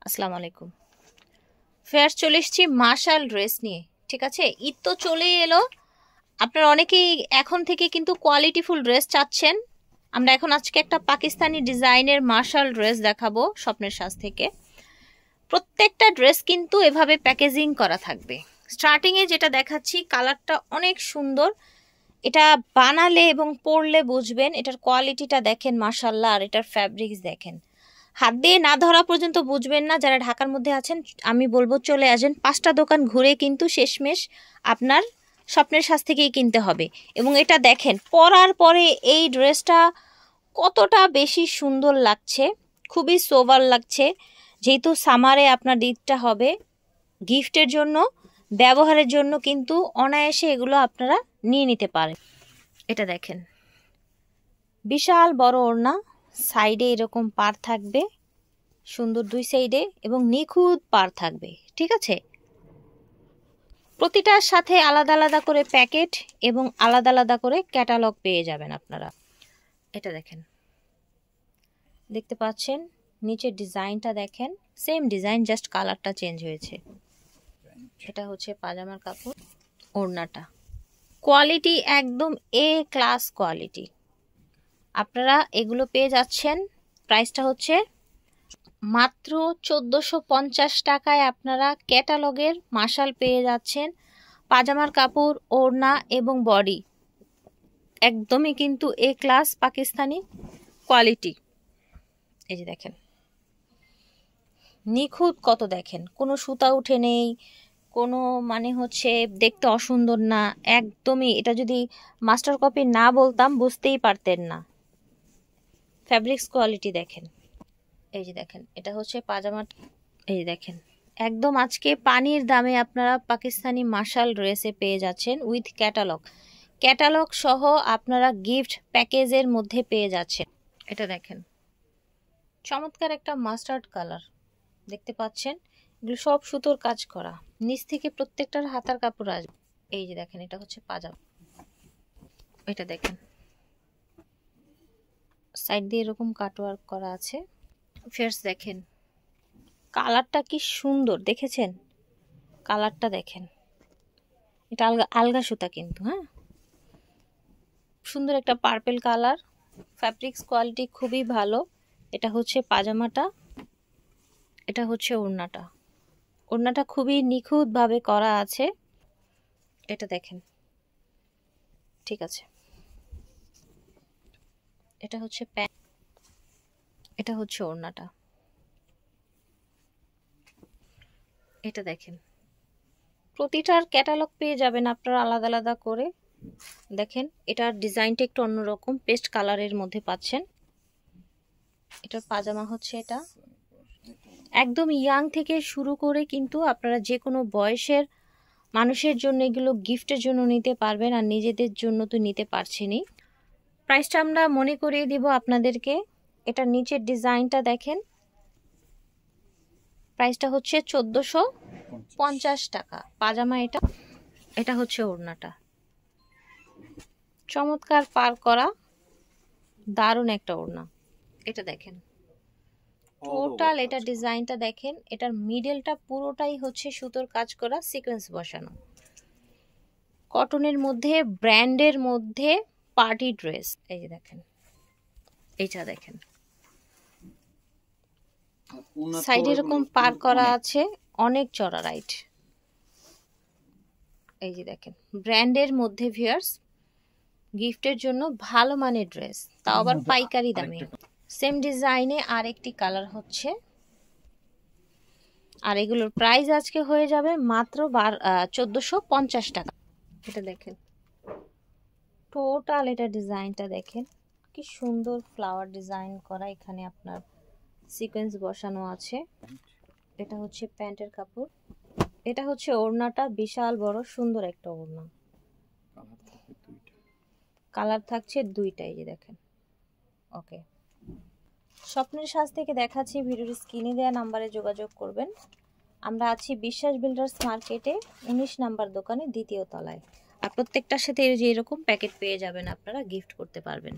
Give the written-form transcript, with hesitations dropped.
আসসালামু আলাইকুম। ফেয়ার চলে এসেছি মার্শাল ড্রেস নিয়ে। ঠিক আছে, ঈদ তো চলেই এলো। আপনারা অনেকেই এখন থেকে কিন্তু কোয়ালিটিফুল ড্রেস চাচ্ছেন। আমরা এখন আজকে একটা পাকিস্তানি ডিজাইনের মার্শাল ড্রেস দেখাবো স্বপ্নের সাজ থেকে। প্রত্যেকটা ড্রেস কিন্তু এভাবে প্যাকেজিং করা থাকবে। স্টার্টিংয়ে যেটা দেখাচ্ছি কালারটা অনেক সুন্দর। এটা বানালে এবং পরলে বুঝবেন, এটার কোয়ালিটিটা দেখেন মার্শাল্লাহ, আর এটার ফ্যাব্রিক্স দেখেন। হাত দিয়ে না ধরা পর্যন্ত বুঝবেন না। যারা ঢাকার মধ্যে আছেন আমি বলবো চলে আসেন, 5টা দোকান ঘুরে কিন্তু শেষমেশ আপনার স্বপ্নের সাজ থেকেই কিনতে হবে। এবং এটা দেখেন পরার পরে এই ড্রেসটা কতটা বেশি সুন্দর লাগছে, খুবই সোভার লাগছে। যেহেতু সামারে আপনার ঈদটা হবে, গিফটের জন্য ব্যবহারের জন্য কিন্তু অনায়াসে এগুলো আপনারা নিয়ে নিতে পারেন। এটা দেখেন বিশাল বড় ওড়না, সাইডে এরকম পার থাকবে সুন্দর দুই সাইডে এবং নিখুঁত পার থাকবে। ঠিক আছে, প্রতিটার সাথে আলাদা আলাদা করে প্যাকেট এবং আলাদা আলাদা করে ক্যাটালগ পেয়ে যাবেন আপনারা। এটা দেখেন, দেখতে পাচ্ছেন নিচের ডিজাইনটা দেখেন, সেম ডিজাইন জাস্ট কালারটা চেঞ্জ হয়েছে। এটা হচ্ছে পাজামার কাপড়, ওড়নাটা কোয়ালিটি একদম এ ক্লাস কোয়ালিটি। আপনারা এগুলো পেয়ে যাচ্ছেন, প্রাইসটা হচ্ছে মাত্র 1450 টাকায়। আপনারা ক্যাটালগের মার্শাল পেয়ে যাচ্ছেন। পাজামার কাপড়, ওড়না এবং বডি একদমই কিন্তু এ ক্লাস পাকিস্তানি কোয়ালিটি। এই যে দেখেন নিখুঁত কত, দেখেন কোনো সুতা উঠে নেই, কোনো মানে হচ্ছে দেখতে অসুন্দর না, একদমই। এটা যদি মাস্টার কপি না বলতাম বুঝতেই পারতেন না। ফ্যাব্রিক্স কোয়ালিটি দেখেন। এই যে দেখেন এটা হচ্ছে পাজামা। এই যে দেখেন একদম আজকে পানির দামে আপনারা পাকিস্তানি মার্শাল ড্রেসে পেয়ে যাচ্ছেন উইথ ক্যাটালগ। ক্যাটালগ সহ আপনারা গিফট প্যাকেজের মধ্যে পেয়ে যাচ্ছেন। এটা দেখেন চমৎকার একটা মাস্টার্ড কালার দেখতে পাচ্ছেন। এগুলো সব সুতোর কাজ করা, নিচ থেকে প্রত্যেকটার হাতার কাপড় আসবে। এই যে দেখেন এটা হচ্ছে পাজামা। এটা দেখেন সাইড দিয়ে এরকম কাটওয়ার্ক করা আছে। ফেয়ার্স দেখেন কালারটা কি সুন্দর, দেখেছেন কালারটা দেখেন। এটা আলগা আলগা সুতা কিন্তু, হ্যাঁ সুন্দর একটা পার্পেল কালার। ফ্যাব্রিক্স কোয়ালিটি খুবই ভালো। এটা হচ্ছে পাজামাটা, এটা হচ্ছে ওড়নাটা। ওড়নাটা খুবই নিখুঁতভাবে করা আছে। এটা দেখেন, ঠিক আছে। এটা হচ্ছে প্যান্ট, এটা হচ্ছে ওড়নাটা। এটা দেখেন প্রতিটার ক্যাটালগ পেয়ে যাবেন আপনারা আলাদা আলাদা করে। দেখেন এটার ডিজাইনটা একটু অন্যরকম, পেস্ট কালারের মধ্যে পাচ্ছেন। এটার পাজামা হচ্ছে এটা। একদম ইয়াং থেকে শুরু করে কিন্তু আপনারা যে কোনো বয়সের মানুষের জন্য এগুলো গিফটের জন্য নিতে পারবেন, আর নিজেদের জন্য তো নিতে পারছেনই। প্রাইসটা আমরা মনে করিয়ে দিব আপনাদেরকে। এটার নিচের ডিজাইনটা দেখেন, প্রাইসটা হচ্ছে 1450 টাকা পাজামা। এটা এটা হচ্ছে ওড়নাটা, চমৎকার পার করা দারুণ একটা ওড়না। এটা দেখেন টোটাল, এটা ডিজাইনটা দেখেন। এটার মিডলটা পুরোটাই হচ্ছে সুতোর কাজ করা, সিকোয়েন্স বসানো, কটনের মধ্যে, ব্র্যান্ডের মধ্যে পার্টি ড্রেস। এই যে দেখেন এইটা দেখেন সাইড এরকম পার করা আছে, অনেক চড়া রাইট। এই যে দেখেন ব্র্যান্ডের মধ্যে ভিউয়ার্স, গিফটের জন্য ভালো মানের ড্রেস, তাও আবার পাইকারি দামে। সেম ডিজাইনে আরেকটি কালার হচ্ছে, আর এগুলোর প্রাইস আজকে হয়ে যাবে মাত্র 1450 টাকা। এটা দেখেন টোটাল, এটা ডিজাইনটা দেখেন কি সুন্দর, ফ্লাওয়ার ডিজাইন করা, এখানে আপনার সিকোয়েন্স বসানো আছে। এটা হচ্ছে প্যান্টের কাপড়। এটা হচ্ছে ওড়নাটা, বিশাল বড় সুন্দর একটা ওড়না। কালার থাকছে দুইটাই, যে দেখেন। ওকে, স্বপ্নের সাজ থেকে দেখাচ্ছি, ভিডিওর স্ক্রিনে দেওয়া নাম্বারে যোগাযোগ করবেন। আমরা আছি বিশ্বাস বিল্ডার্স মার্কেটে 19 নাম্বার দোকানে, দ্বিতীয় তলায়। আর প্রত্যেকটার সাথে যে এরকম প্যাকেট পেয়ে যাবেন, আপনারা গিফট করতে পারবেন।